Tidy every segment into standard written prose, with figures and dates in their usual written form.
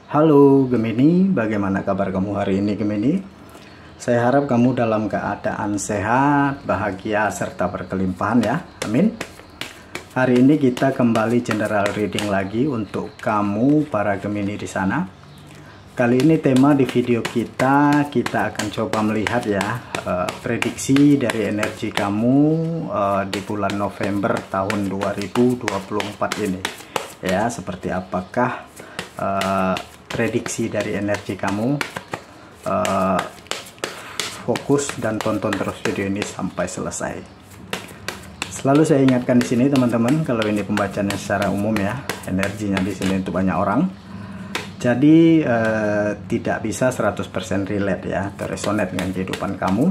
Halo Gemini, bagaimana kabar kamu hari ini Gemini? Saya harap kamu dalam keadaan sehat, bahagia, serta berkelimpahan ya, amin. Hari ini kita kembali general reading lagi untuk kamu para Gemini di sana. Kali ini tema di video kita akan coba melihat ya prediksi dari energi kamu di bulan November tahun 2024 ini. Ya, seperti apakah prediksi dari energi kamu. Fokus dan tonton terus video ini sampai selesai. Selalu saya ingatkan di sini teman-teman, kalau ini pembacaannya secara umum ya, energinya di sini untuk banyak orang. Jadi tidak bisa 100% relate ya, atau resonate dengan kehidupan kamu.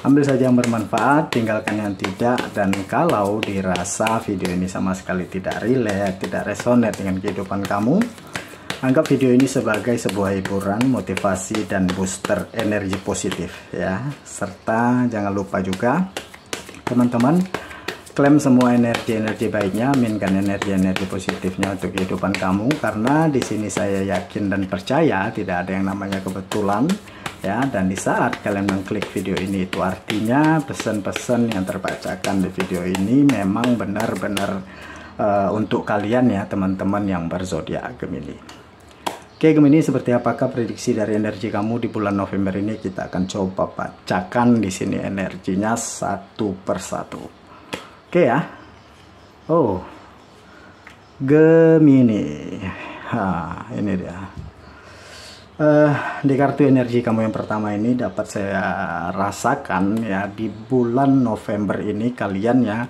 Ambil saja yang bermanfaat, tinggalkan yang tidak. Dan kalau dirasa video ini sama sekali tidak relate, tidak resonate dengan kehidupan kamu, anggap video ini sebagai sebuah hiburan, motivasi, dan booster energi positif ya. Serta jangan lupa juga teman-teman, klaim semua energi-energi baiknya, aminkan energi-energi positifnya untuk kehidupan kamu. Karena di sini saya yakin dan percaya tidak ada yang namanya kebetulan ya. Dan di saat kalian mengklik video ini, itu artinya pesan-pesan yang terbacakan di video ini memang benar-benar untuk kalian ya teman-teman yang berzodiak Gemini. Oke Gemini, seperti apakah prediksi dari energi kamu di bulan November ini? Kita akan coba bacakan di sini energinya satu persatu. Oke ya. Oh, Gemini. Ini dia. Di kartu energi kamu yang pertama ini dapat saya rasakan ya, di bulan November ini kalian ya,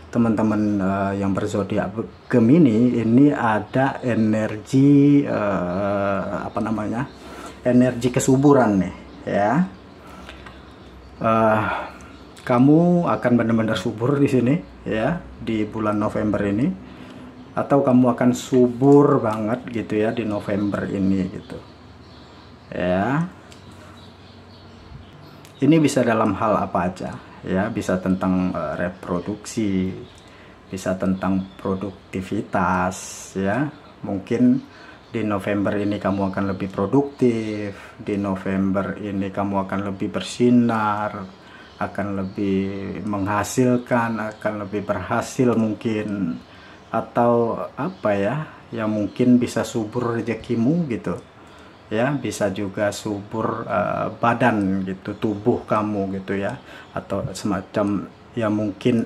teman-teman yang berzodiak Gemini ini ada energi energi kesuburan nih ya. Kamu akan benar-benar subur di sini ya di bulan November ini, atau kamu akan subur banget gitu ya di November ini gitu ya. Ini bisa dalam hal apa aja ya, bisa tentang reproduksi, bisa tentang produktivitas ya. Mungkin di November ini kamu akan lebih produktif, di November ini kamu akan lebih bersinar, akan lebih menghasilkan, akan lebih berhasil mungkin, atau apa ya, yang mungkin bisa subur rezekimu gitu ya. Bisa juga subur badan gitu, tubuh kamu gitu ya, atau semacam ya mungkin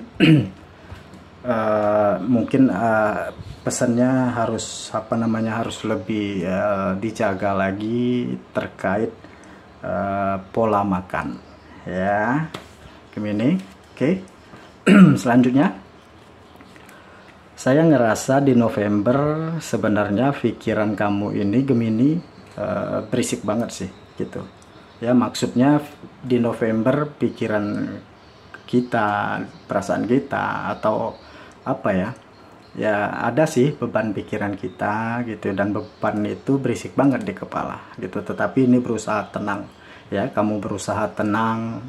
pesannya harus harus lebih dijaga lagi terkait pola makan ya Gemini. Oke. Selanjutnya saya ngerasa di November sebenarnya pikiran kamu ini Gemini berisik banget sih gitu ya. Maksudnya di November pikiran kita, perasaan kita, atau apa ya, ada sih beban pikiran kita gitu, dan beban itu berisik banget di kepala gitu. Tetapi ini berusaha tenang ya, kamu berusaha tenang,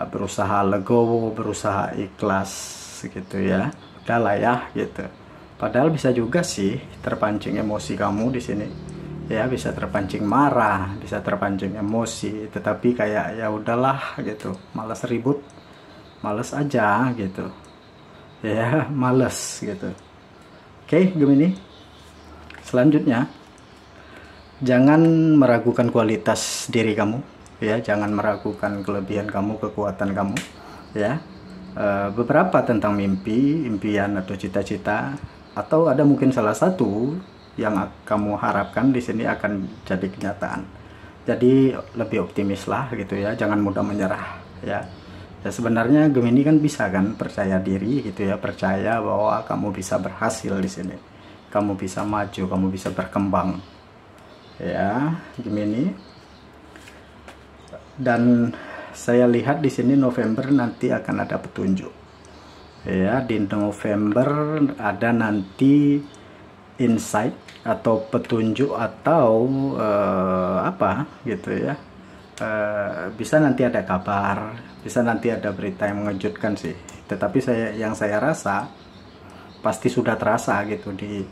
berusaha legowo, berusaha ikhlas gitu ya. Udahlah ya gitu. Padahal bisa juga sih terpancing emosi kamu di sini ya, bisa terpancing marah, bisa terpancing emosi, tetapi kayak ya udahlah gitu, malas ribut, malas aja gitu ya, males gitu. Oke Gemini, selanjutnya jangan meragukan kualitas diri kamu ya, jangan meragukan kelebihan kamu, kekuatan kamu ya. Beberapa tentang mimpi, impian, atau cita-cita, atau ada mungkin salah satu yang kamu harapkan di sini akan jadi kenyataan. Jadi lebih optimis lah gitu ya, jangan mudah menyerah ya. Ya sebenarnya Gemini kan bisa kan percaya diri gitu ya, percaya bahwa kamu bisa berhasil di sini, kamu bisa maju, kamu bisa berkembang ya Gemini. Dan saya lihat di sini November nanti akan ada petunjuk ya. Di November ada nanti insight atau petunjuk, atau apa gitu ya. Bisa nanti ada kabar, bisa nanti ada berita yang mengejutkan sih. Tetapi yang saya rasa pasti sudah terasa gitu di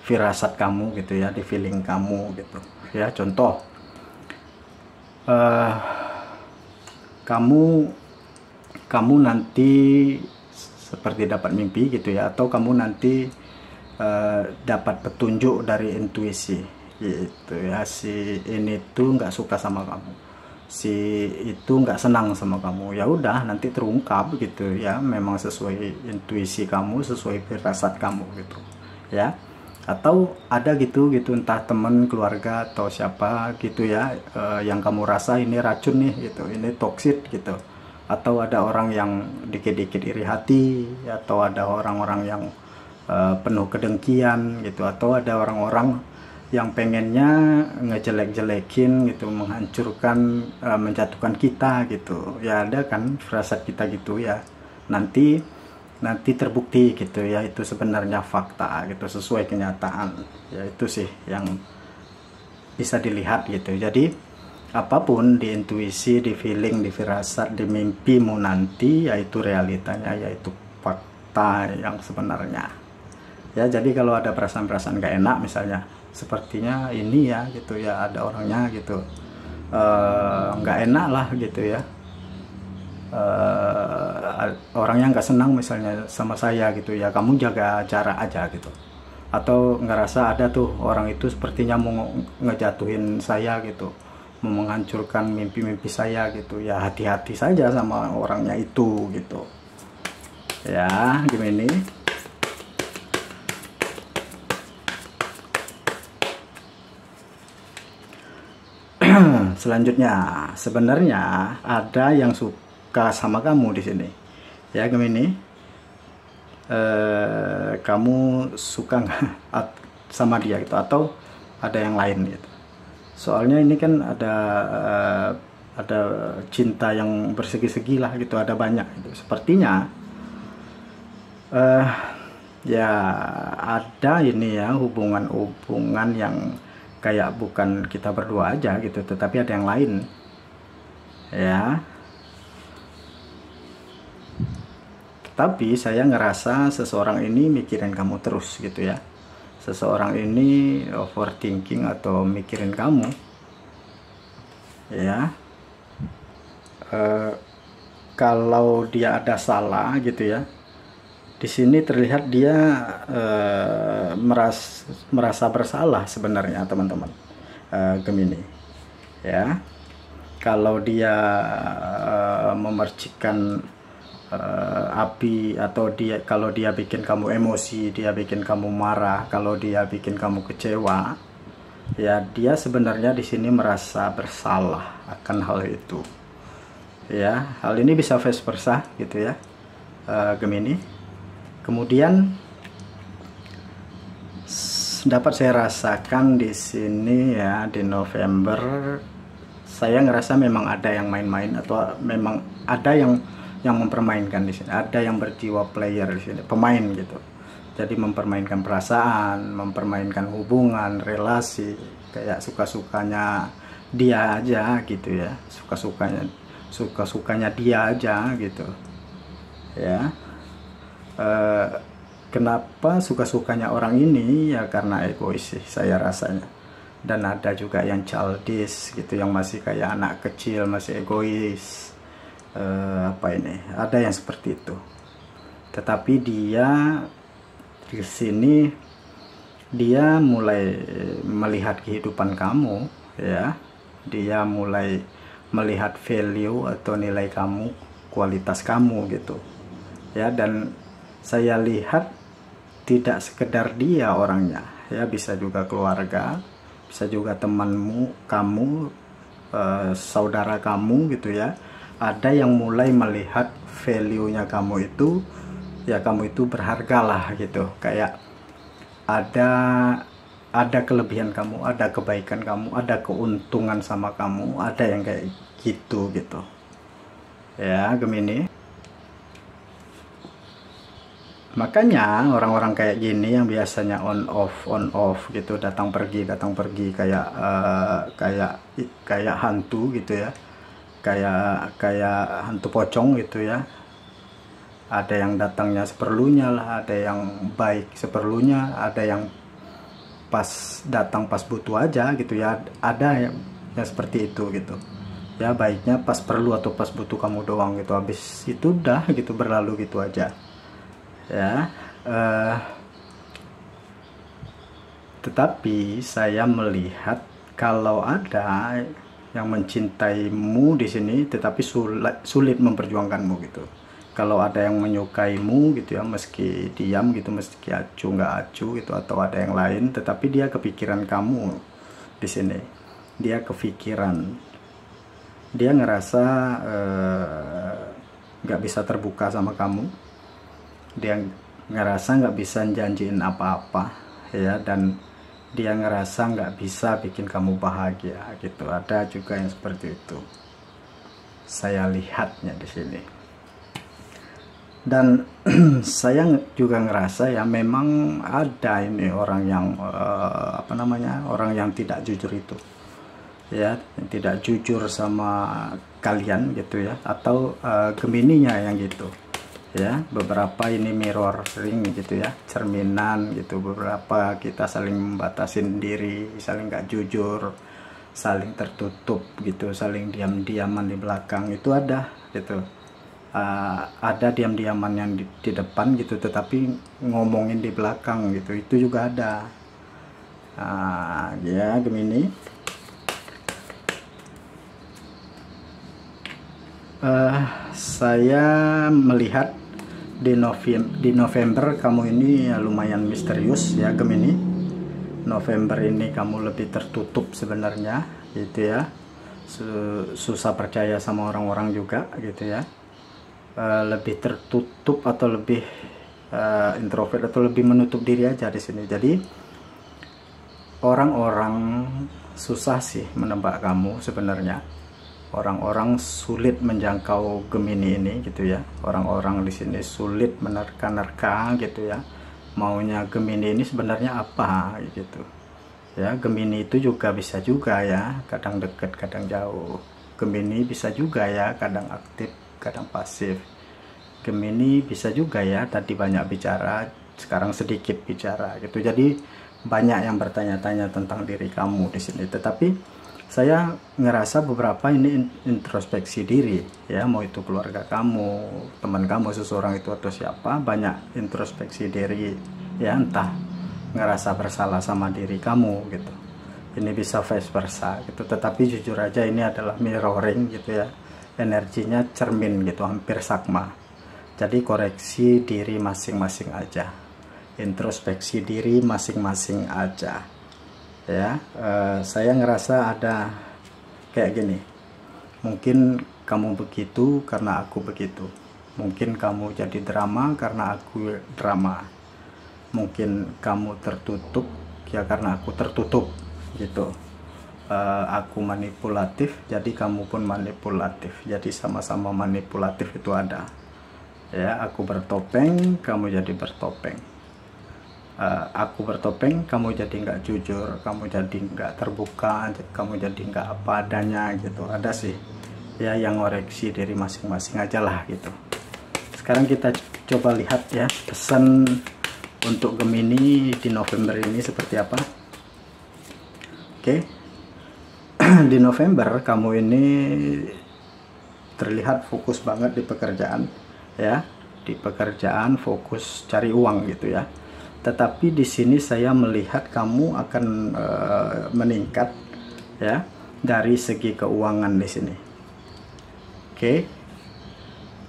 firasat kamu gitu ya, di feeling kamu gitu ya. Contoh, eh, kamu nanti seperti dapat mimpi gitu ya, atau kamu nanti dapat petunjuk dari intuisi gitu ya, si ini tuh nggak suka sama kamu, si itu nggak senang sama kamu. Ya udah, nanti terungkap gitu ya, memang sesuai intuisi kamu, sesuai firasat kamu gitu ya. Atau ada gitu entah teman, keluarga, atau siapa gitu ya, yang kamu rasa ini racun nih gitu, ini toksik gitu. Atau ada orang yang dikit-dikit iri hati, atau ada orang-orang yang penuh kedengkian gitu, atau ada orang-orang yang pengennya ngejelek-jelekin gitu, menghancurkan, menjatuhkan kita gitu ya. Ada kan firasat kita gitu ya, nanti terbukti gitu ya, itu sebenarnya fakta gitu, sesuai kenyataan ya. Itu sih yang bisa dilihat gitu. Jadi apapun di intuisi, di feeling, di firasat, di mimpimu nanti, yaitu realitanya, yaitu fakta yang sebenarnya ya. Jadi kalau ada perasaan-perasaan gak enak misalnya, sepertinya ini ya gitu ya, ada orangnya gitu nggak enak lah gitu ya, orangnya nggak senang misalnya sama saya gitu ya, kamu jaga jarak aja gitu. Atau ngerasa ada tuh orang itu sepertinya mau ngejatuhin saya gitu, mau menghancurkan mimpi-mimpi saya gitu ya, hati-hati saja sama orangnya itu gitu ya. Gini, selanjutnya, sebenarnya ada yang suka sama kamu di sini ya. Gemini, kamu suka nggak sama dia gitu, atau ada yang lain gitu. Soalnya ini kan ada cinta yang bersegi-segi lah gitu, ada banyak gitu. Sepertinya ya ada ini ya, hubungan yang kayak bukan kita berdua aja gitu, tetapi ada yang lain ya. Tapi saya ngerasa seseorang ini mikirin kamu terus gitu ya. Seseorang ini overthinking atau mikirin kamu ya. Kalau dia ada salah gitu ya, di sini terlihat dia merasa bersalah sebenarnya teman-teman, Gemini ya. Kalau dia memercikan api, atau kalau dia bikin kamu emosi, dia bikin kamu marah, kalau dia bikin kamu kecewa ya, dia sebenarnya di sini merasa bersalah akan hal itu ya. Hal ini bisa vice versa gitu ya, Gemini. Kemudian dapat saya rasakan di sini ya, di November saya ngerasa memang ada yang main-main, atau memang ada yang mempermainkan di sini. Ada yang berjiwa player di sini, pemain gitu. Jadi mempermainkan perasaan, mempermainkan hubungan, relasi, kayak suka-sukanya dia aja gitu ya, suka-sukanya dia aja gitu ya. Kenapa suka-sukanya orang ini ya, karena egois sih saya rasanya. Dan ada juga yang childish gitu, yang masih kayak anak kecil, masih egois. Apa ini, ada yang seperti itu. Tetapi dia di sini, dia mulai melihat kehidupan kamu ya, dia mulai melihat value atau nilai kamu, kualitas kamu gitu ya. Dan saya lihat tidak sekedar dia orangnya ya, bisa juga keluarga, bisa juga temanmu, kamu, saudara kamu gitu ya. Ada yang mulai melihat value-nya kamu itu ya, kamu itu berharga lah gitu. Kayak ada kelebihan kamu, ada kebaikan kamu, ada keuntungan sama kamu, ada yang kayak gitu ya, Gemini. Makanya orang-orang kayak gini yang biasanya on off gitu, datang pergi kayak hantu gitu ya, kayak hantu pocong gitu ya. Ada yang datangnya seperlunya lah, ada yang baik seperlunya, ada yang pas datang pas butuh aja gitu ya, ada yang seperti itu gitu ya. Baiknya pas perlu atau pas butuh kamu doang gitu, habis itu udah gitu berlalu gitu aja ya. Tetapi saya melihat kalau ada yang mencintaimu di sini tetapi sulit memperjuangkanmu gitu. Kalau ada yang menyukaimu gitu ya, meski diam gitu, meski acuh nggak acuh gitu, atau ada yang lain, tetapi dia kepikiran kamu di sini. Dia kepikiran, dia ngerasa nggak bisa terbuka sama kamu. Dia ngerasa nggak bisa janjiin apa-apa ya, dan dia ngerasa nggak bisa bikin kamu bahagia gitu. Ada juga yang seperti itu. Saya lihatnya di sini. Dan saya juga ngerasa ya, memang ada ini orang yang orang yang tidak jujur itu ya, tidak jujur sama kalian gitu ya, atau Gemininya yang gitu ya. Beberapa ini mirroring gitu ya, cerminan gitu. Beberapa kita saling membatasin diri, saling nggak jujur, saling tertutup gitu, saling diam-diaman di belakang, itu ada gitu. Ada diam-diaman yang di depan gitu, tetapi ngomongin di belakang gitu, itu juga ada. Ya Gemini, saya melihat di November kamu ini ya lumayan misterius ya Gemini. November ini kamu lebih tertutup sebenarnya gitu ya, susah percaya sama orang-orang juga gitu ya. Lebih tertutup atau lebih introvert atau lebih menutup diri aja di sini. Jadi orang-orang susah sih menebak kamu sebenarnya. Orang-orang sulit menjangkau Gemini ini gitu ya. Orang-orang di sini sulit menerka-nerka gitu ya. Maunya Gemini ini sebenarnya apa gitu. Ya, Gemini itu juga bisa juga ya, kadang dekat, kadang jauh. Gemini bisa juga ya, kadang aktif, kadang pasif. Gemini bisa juga ya, tadi banyak bicara, sekarang sedikit bicara gitu. Jadi banyak yang bertanya-tanya tentang diri kamu di sini. Tetapi saya ngerasa beberapa ini introspeksi diri ya, mau itu keluarga kamu, teman kamu, seseorang itu atau siapa, banyak introspeksi diri ya, entah ngerasa bersalah sama diri kamu gitu. Ini bisa vice versa gitu. Tetapi jujur aja ini adalah mirroring gitu ya, energinya cermin gitu, hampir sama. Jadi koreksi diri masing-masing aja, introspeksi diri masing-masing aja ya. Saya ngerasa ada kayak gini, mungkin kamu begitu karena aku begitu, mungkin kamu jadi drama karena aku drama, mungkin kamu tertutup ya karena aku tertutup gitu. Aku manipulatif jadi kamu pun manipulatif, jadi sama-sama manipulatif itu ada ya. Aku bertopeng kamu jadi bertopeng, aku bertopeng kamu jadi nggak jujur, kamu jadi nggak terbuka, kamu jadi nggak apa adanya gitu. Ada sih ya yang ngoreksi diri masing-masing aja lah gitu. Sekarang kita coba lihat ya pesan untuk Gemini di November ini seperti apa. Oke. Di November kamu ini terlihat fokus banget di pekerjaan ya, di pekerjaan, fokus cari uang gitu ya. Tetapi di sini saya melihat kamu akan meningkat ya dari segi keuangan di sini. Oke.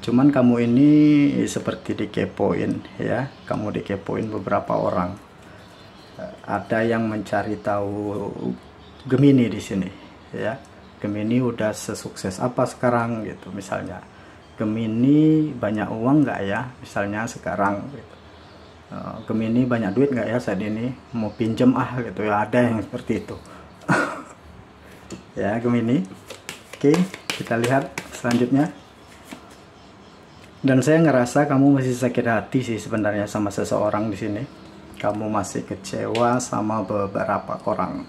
Cuman kamu ini seperti dikepoin ya, kamu dikepoin beberapa orang. Ada yang mencari tahu Gemini di sini ya. Gemini udah sesukses apa sekarang gitu misalnya. Gemini banyak uang nggak ya misalnya sekarang gitu. Gemini banyak duit nggak ya saat ini, mau pinjem gitu ya, ada yang seperti itu. Ya Gemini. Oke, kita lihat selanjutnya. Dan saya ngerasa kamu masih sakit hati sih sebenarnya sama seseorang di sini. Kamu masih kecewa sama beberapa orang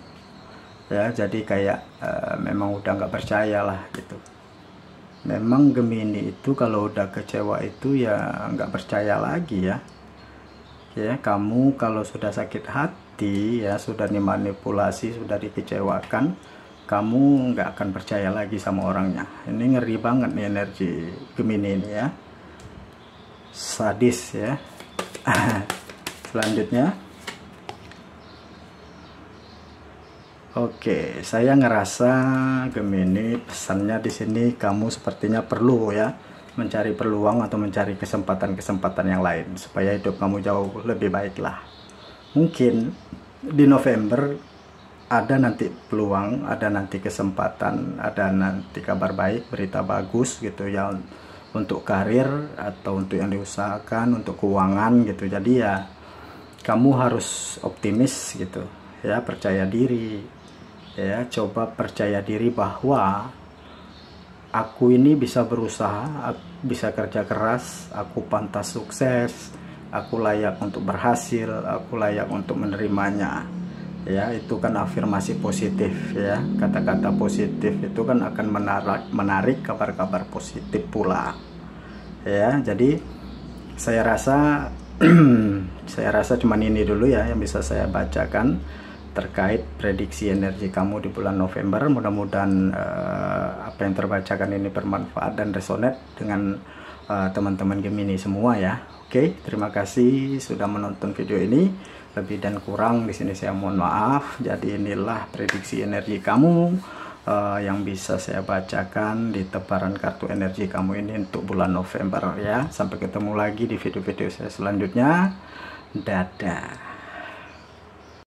ya, jadi kayak memang udah nggak percaya lah gitu. Memang Gemini itu kalau udah kecewa itu ya nggak percaya lagi ya Ya, kamu kalau sudah sakit hati, ya sudah dimanipulasi, sudah dikecewakan, kamu nggak akan percaya lagi sama orangnya. Ini ngeri banget nih energi Gemini ini ya, sadis ya. Selanjutnya, oke, saya ngerasa Gemini pesannya di sini kamu sepertinya perlu ya mencari peluang atau mencari kesempatan-kesempatan yang lain supaya hidup kamu jauh lebih baik lah. Mungkin di November ada nanti peluang, ada nanti kesempatan, ada nanti kabar baik, berita bagus gitu ya, untuk karir atau untuk yang diusahakan, untuk keuangan gitu. Jadi ya kamu harus optimis gitu ya, percaya diri ya, coba percaya diri bahwa aku ini bisa berusaha, bisa kerja keras, aku pantas sukses, aku layak untuk berhasil, aku layak untuk menerimanya. Ya, itu kan afirmasi positif ya. Kata-kata positif itu kan akan menarik kabar-kabar positif pula. Ya, jadi saya rasa saya rasa cuman ini dulu ya yang bisa saya bacakan terkait prediksi energi kamu di bulan November. Mudah-mudahan apa yang terbacakan ini bermanfaat dan resonate dengan teman-teman Gemini semua ya. Oke, terima kasih sudah menonton video ini. Lebih dan kurang di sini saya mohon maaf. Jadi inilah prediksi energi kamu yang bisa saya bacakan di tebaran kartu energi kamu ini untuk bulan November ya. Sampai ketemu lagi di video-video saya selanjutnya. Dadah.